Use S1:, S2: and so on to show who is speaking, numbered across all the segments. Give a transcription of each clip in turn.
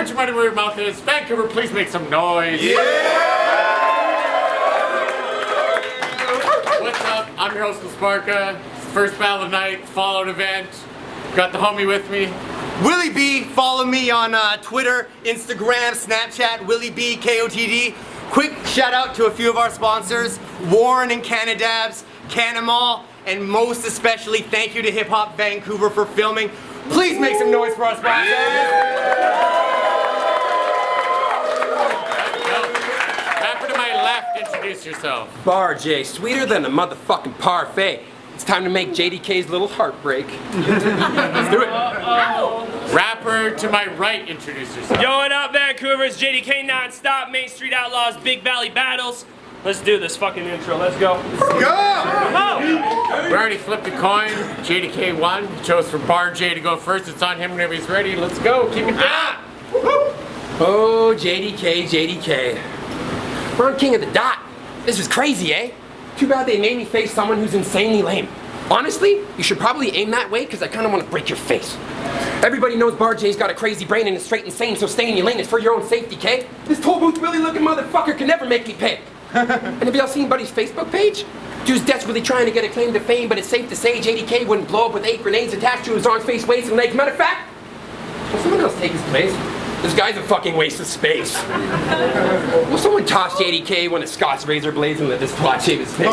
S1: put your money where your mouth is. Vancouver, please make some noise.
S2: Yeah!
S1: What's up? I'm your host, Sparka. First battle of the night, Fallout event. Got the homie with me.
S2: Willie B, follow me on Twitter, Instagram, Snapchat, Willie B, KOTD. Quick shout out to a few of our sponsors, Warren and Canadabs, Canamal, and most especially thank you to Hip Hop Vancouver for filming. Please make some noise for our sponsors.
S1: Rapper to my left, introduce yourself.
S3: Bar J, sweeter than a motherfucking parfait. It's time to make JDK's little heartbreak. Let's do it.
S1: Rapper to my right, introduce yourself.
S4: Yo, what up, Vancouver? It's JDK Nonstop, Main Street Outlaws, Big Valley Battles. Let's do this fucking intro. Let's go.
S2: Go!
S1: We already flipped a coin. JDK won. Chose for Bar J to go first. It's on him whenever he's ready. Let's go. Keep it down.
S3: Oh, JDK. We're on King of the Dot. This is crazy, eh? Too bad they made me face someone who's insanely lame. Honestly, you should probably aim that way because I kind of want to break your face. Everybody knows Bar J's got a crazy brain and is straight insane, so stay in your lane. It's for your own safety, K. This toll booth Willie looking motherfucker can never make me pay. And have y'all seen Buddy's Facebook page? Dude's desperately trying to get a claim to fame, but it's safe to say JDK wouldn't blow up with 8 grenades attached to his arms, face, waist, and legs. Matter of fact, will someone else take his place? This guy's a fucking waste of space. Will someone toss JDK one of Scott's razor blades and let this plot shave his face?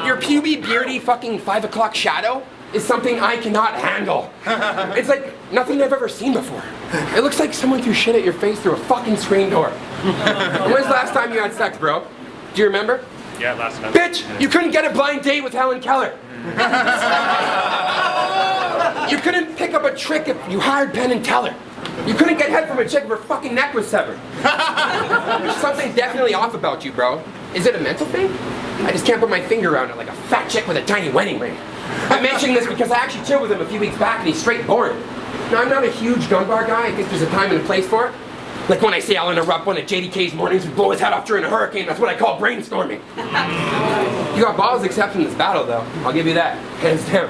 S3: Your puby, beardy, fucking 5 o'clock shadow is something I cannot handle. It's like nothing I've ever seen before. It looks like someone threw shit at your face through a fucking screen door. When's the last time you had sex, bro? Do you remember?
S4: Yeah, last time.
S3: Bitch, you couldn't get a blind date with Helen Keller. You couldn't pick up a trick if you hired Penn and Teller. You couldn't get head from a chick if her fucking neck was severed. There's something definitely off about you, bro. Is it a mental thing? I just can't put my finger around it like a fat chick with a tiny wedding ring. I'm mentioning this because I actually chilled with him a few weeks back and he's straight boring. Now, I'm not a huge gun bar guy. I think there's a time and a place for it. Like when I say I'll interrupt one of JDK's mornings and blow his head off during a hurricane, that's what I call brainstorming. You got balls accepting this battle, though. I'll give you that, hands down.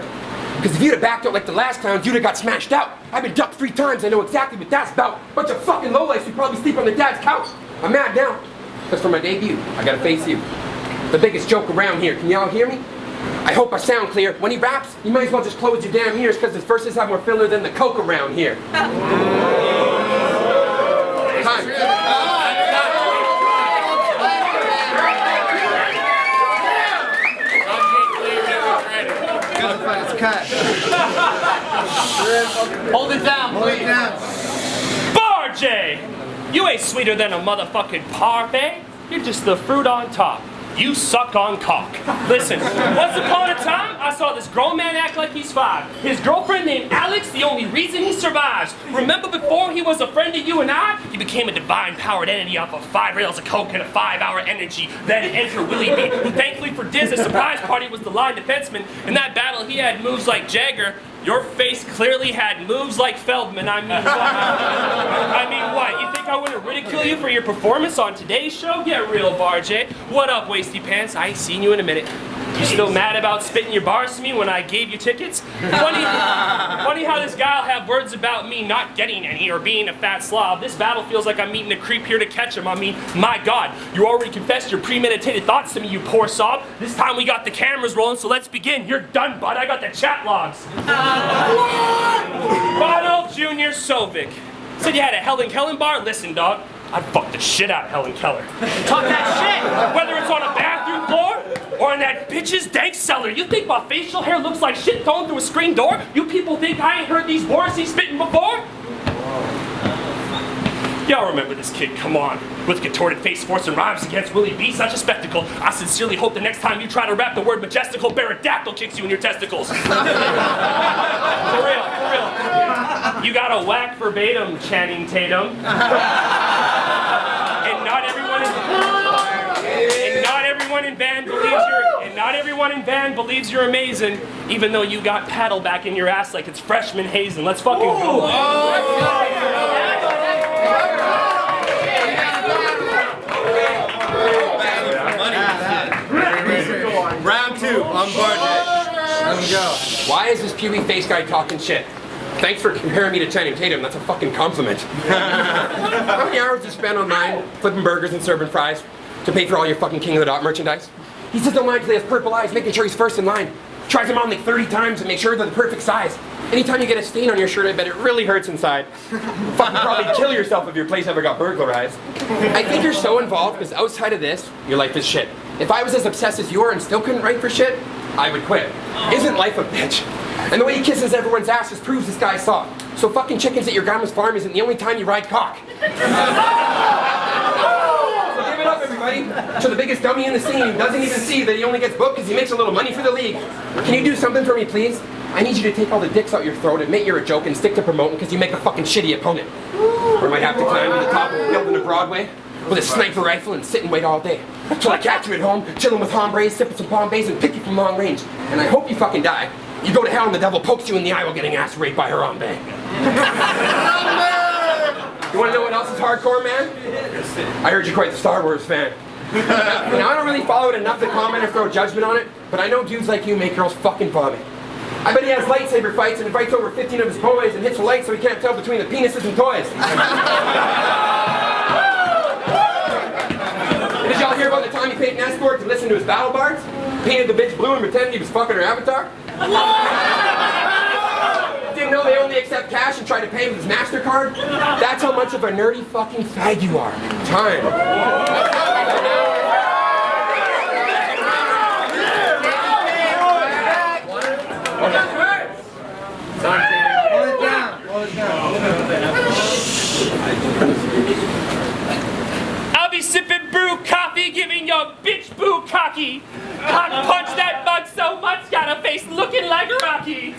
S3: Because if you'd have backed out like the last clowns, you'd have got smashed out. I've been ducked 3 times, I know exactly what that's about. Bunch of fucking lowlifes who probably sleep on their dad's couch. I'm mad now. Because for my debut, I gotta face you. The biggest joke around here, can y'all hear me? I hope I sound clear. When he raps, you might as well just close your damn ears because his verses have more filler than the coke around here. Time.
S1: Hold it down, please.
S4: Bar J! You ain't sweeter than a motherfucking parfait. You're just the fruit on top. You suck on cock. Listen, once upon a time, I saw this grown man act like he's 5. His girlfriend named Alex, the only reason he survives. Remember before he was a friend of you and I? He became a divine-powered entity off of 5 rails of coke and a 5-hour energy. Then enter Willie B, who thankfully for Diz's surprise party was the line defenseman. In that battle, he had moves like Jagger. Your face clearly had moves like Feldman. I mean, what? You think I wouldn't ridicule you for your performance on today's show? Get real, Bar J. What up, Wasty Pants? I ain't seen you in a minute. You still mad about spitting your bars to me when I gave you tickets? Funny how this guy'll have words about me not getting any or being a fat slob. This battle feels like I'm meeting a creep here to catch him. I mean, my God, you already confessed your premeditated thoughts to me, you poor sob. This time we got the cameras rolling, so let's begin. You're done, bud. I got the chat logs. Bono Jr. Sovic. Said you had a Helen Keller bar? Listen, dog. I'd fuck the shit out of Helen Keller. Talk that shit! Whether it's on a bathroom floor or in that bitch's dank cellar. You think my facial hair looks like shit thrown through a screen door? You people think I ain't heard these words he's spitting before? Y'all remember this kid, come on. With contorted face forcing rhymes against Willie B, such a spectacle. I sincerely hope the next time you try to rap the word majestical, Baradactyl kicks you in your testicles. For real. You got a whack verbatim, Channing Tatum. And not everyone in band believes you're amazing, even though you got paddle back in your ass like it's freshman hazing. Let's fucking go.
S2: Round 2, on Bar J. Let him go.
S3: Why is this puby face guy talking shit? Thanks for comparing me to Channing Tatum. That's a fucking compliment. How many hours do you spend online flipping burgers and serving fries to pay for all your fucking King of the Dot merchandise? He sits online because he has purple eyes, making sure he's first in line. Tries them on like 30 times to make sure they're the perfect size. Anytime you get a stain on your shirt, I bet it really hurts inside. Fucking probably kill yourself if your place ever got burglarized. I think you're so involved because outside of this, your life is shit. If I was as obsessed as you are and still couldn't write for shit, I would quit. Isn't life a bitch? And the way he kisses everyone's ass just proves this guy's soft. So fucking chickens at your grandma's farm isn't the only time you ride cock. So give it up, everybody. To the biggest dummy in the scene who doesn't even see that he only gets booked because he makes a little money for the league. Can you do something for me, please? I need you to take all the dicks out your throat, admit you're a joke, and stick to promoting because you make a fucking shitty opponent. Or I might have to climb to the top of a building to Broadway with a sniper rifle and sit and wait all day. Till I catch you at home, chilling with hombres, sipping some Bombays, and pick you from long range. And I hope you fucking die. You go to hell and the devil pokes you in the eye while getting ass raped by Harambe. You wanna know what else is hardcore, man? I heard you're quite the Star Wars fan. Now, I don't really follow it enough to comment or throw judgment on it, but I know dudes like you make girls fucking vomit. I bet he has lightsaber fights and invites over 15 of his boys and hits a light so he can't tell between the penises and toys. Did y'all hear about the time he paid an escort to listen to his battle bards? Painted the bitch blue and pretended he was fucking her avatar? Didn't know they only accept cash and try to pay with his MasterCard? That's how much of a nerdy fucking fag you are. Time.
S4: I'll be sipping brew coffee, giving your bitch boo cocky. Cock punch that mug so much, got a face looking like Rocky.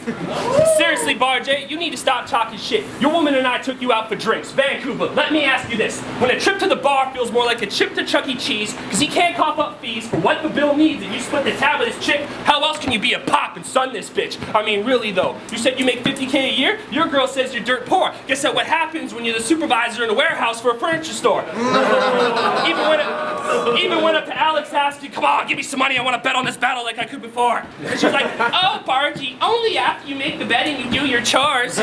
S4: Seriously, Barjay, you need to stop talking shit. Your woman and I took you out for drinks. Vancouver, let me ask you this. When a trip to the bar feels more like a trip to Chuck E. Cheese, because he can't cough up fees for what the bill needs and you split the tab with his chick, how else can you be a pop and son this bitch? I mean, really though. You said you make $50K a year? Your girl says you're dirt poor. Guess what happens when you're the supervisor in a warehouse for a furniture store? Even went up to Alex, asked you, come on, give me some money, I want to bet on this battle like I could before. And she was like, oh, Bargy, only after you make the bet and you do your chores.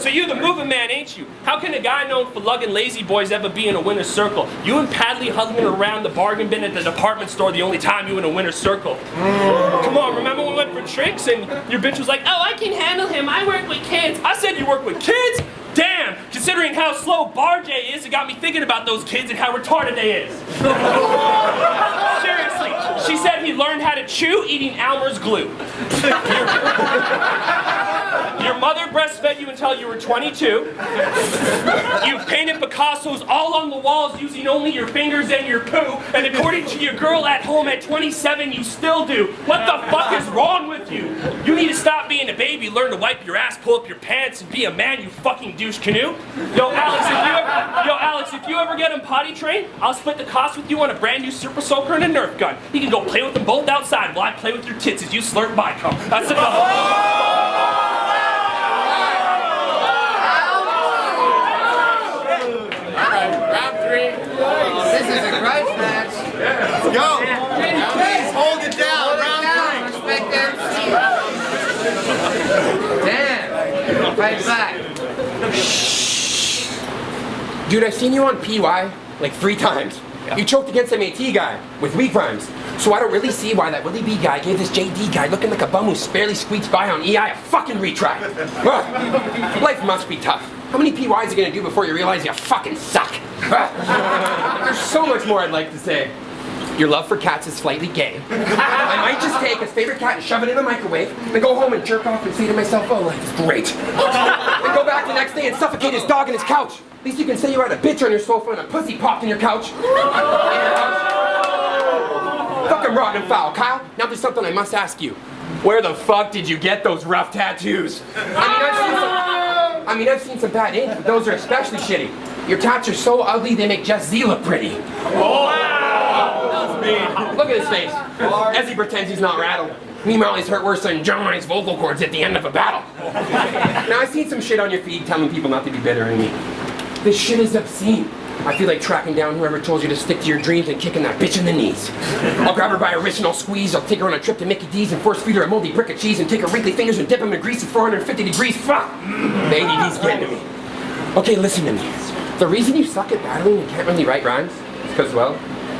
S4: So you the moving man, ain't you? How can a guy known for lugging lazy boys ever be in a winner's circle? You and Padley huddling around the bargain bin at the department store the only time you in a winner's circle. Come on, remember when we went for drinks and your bitch was like, oh, I can handle him, I work with kids. I said you work with kids? Damn, considering how slow Barjay is, it got me thinking about those kids and how retarded they is. Seriously, she said he learned how to chew eating Elmer's glue. Your mother breastfed you until you were 22. You've painted Picassos all on the walls using only your fingers and your poo. And according to your girl at home at 27, you still do. What the fuck is wrong with you? You need to stop being a baby, learn to wipe your ass, pull up your pants, and be a man, you fucking douche canoe. Yo, Alex, if you ever get him potty trained, I'll split the cost with you on a brand new Super Soaker and a Nerf gun. You can go play with them both outside while I play with your tits as you slurp my cum. That's enough.
S2: This is a great match. Go! Please hold it down. Round three. Respect MC. Damn. Fight back.
S3: Dude, I've seen you on PY like 3 times. You choked against MAT guy with weak rhymes. So I don't really see why that Willie B guy gave this JD guy looking like a bum who barely squeaks by on EI a fucking retry. Life must be tough. How many PYs are you gonna do before you realize you fucking suck? There's so much more I'd like to say. Your love for cats is slightly gay. I might just take his favorite cat and shove it in the microwave, then go home and jerk off and say to myself, oh, life is great. Then go back the next day and suffocate his dog in his couch. At least you can say you had a bitch on your sofa and a pussy popped in your couch. Fucking rotten and foul. Kyle, now there's something I must ask you. Where the fuck did you get those rough tattoos? I've seen some bad ink, but those are especially shitty. Your tats are so ugly they make Just Z look pretty. Oh, wow. Look at his face, as he pretends he's not rattled. Meanwhile, he's hurt worse than Johnny's vocal cords at the end of a battle. Now, I've seen some shit on your feed telling people not to be bitter in me. This shit is obscene. I feel like tracking down whoever told you to stick to your dreams and kicking that bitch in the knees. I'll grab her by her wrist and I'll squeeze. I'll take her on a trip to Mickey D's and force feed her a moldy brick of cheese and take her wrinkly fingers and dip them in greasy 450 degrees. Fuck! The ADD's getting to me. Okay, listen to me. The reason you suck at battling and can't really write rhymes is because, well,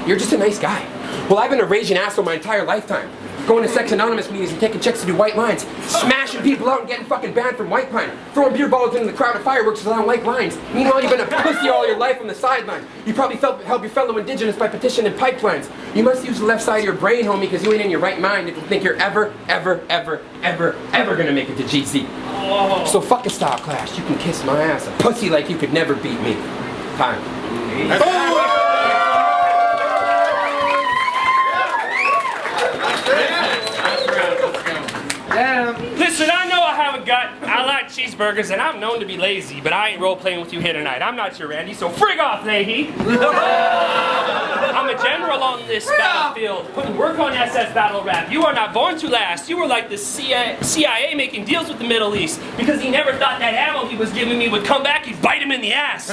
S3: you're just a nice guy. Well, I've been a raging asshole my entire lifetime. Going to Sex Anonymous meetings and taking chicks to do white lines. Smashing people out and getting fucking banned from White Pine. Throwing beer bottles into the crowd of fireworks because I don't like lines. Meanwhile, you've been a pussy all your life on the sideline. You probably help your fellow indigenous by petitioning pipelines. You must use the left side of your brain, homie, because you ain't in your right mind if you think you're ever gonna make it to GC. So fuck a style clash. You can kiss my ass. A pussy like you could never beat me. Time.
S4: Listen, I know I have a gut. I like cheeseburgers, and I'm known to be lazy, but I ain't role-playing with you here tonight. I'm not your Randy, so frig off, Leahy. I'm a general on this battlefield, putting work on SS Battle Rap. You are not born to last. You were like the CIA making deals with the Middle East, because he never thought that ammo he was giving me would come back and bite him in the ass.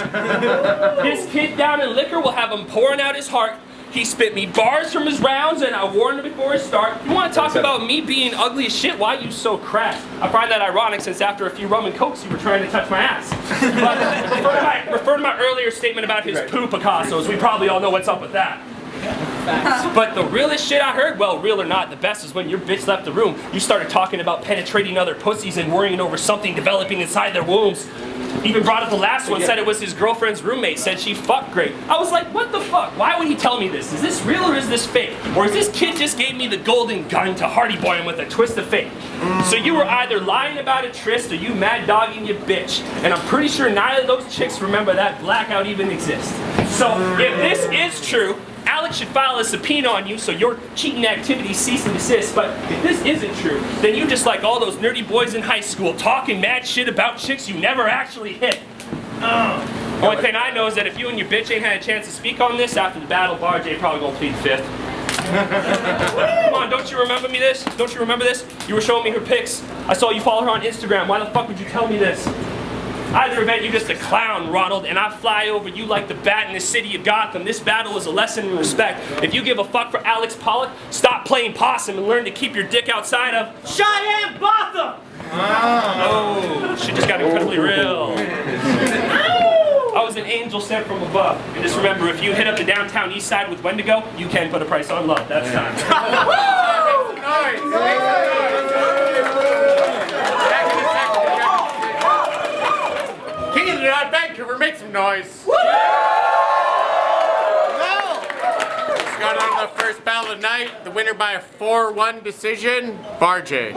S4: This kid down in liquor will have him pouring out his heart. He spit me bars from his rounds, and I warned him before his start. You want to talk about me being ugly as shit? Why are you so crass? I find that ironic since after a few rum and cokes you were trying to touch my ass. But refer to my earlier statement about his poo Picassos. We probably all know what's up with that. But the realest shit I heard, well, real or not, the best is when your bitch left the room. You started talking about penetrating other pussies and worrying over something developing inside their wombs. Even brought up the last one, said it was his girlfriend's roommate, said she fucked great. I was like, what the fuck? Why would he tell me this? Is this real or is this fake? Or is this kid just gave me the golden gun to Hardy Boy him with a twist of fate? So you were either lying about a tryst or you mad dogging your bitch. And I'm pretty sure neither of those chicks remember that blackout even exists. So if this is true, Alex should file a subpoena on you so your cheating activities cease and desist. But if this isn't true, then you just like all those nerdy boys in high school talking mad shit about chicks you never actually hit. Only thing I know is that if you and your bitch ain't had a chance to speak on this after the battle, Bar J probably gonna plead fifth. Come on, don't you remember me this? Don't you remember this? You were showing me her pics. I saw you follow her on Instagram. Why the fuck would you tell me this? Either event, you're just a clown, Ronald, and I fly over you like the bat in the city of Gotham. This battle is a lesson in respect. If you give a fuck for Alex Pollock, stop playing possum and learn to keep your dick outside of Cheyenne Botham! Oh, shit just got incredibly real. I was an angel sent from above. And just remember, if you hit up the downtown east side with Wendigo, you can put a price on love. That's time.
S1: Vancouver, make some noise. Got on the first battle of the night. The winner by a 4-1 decision, Bar J.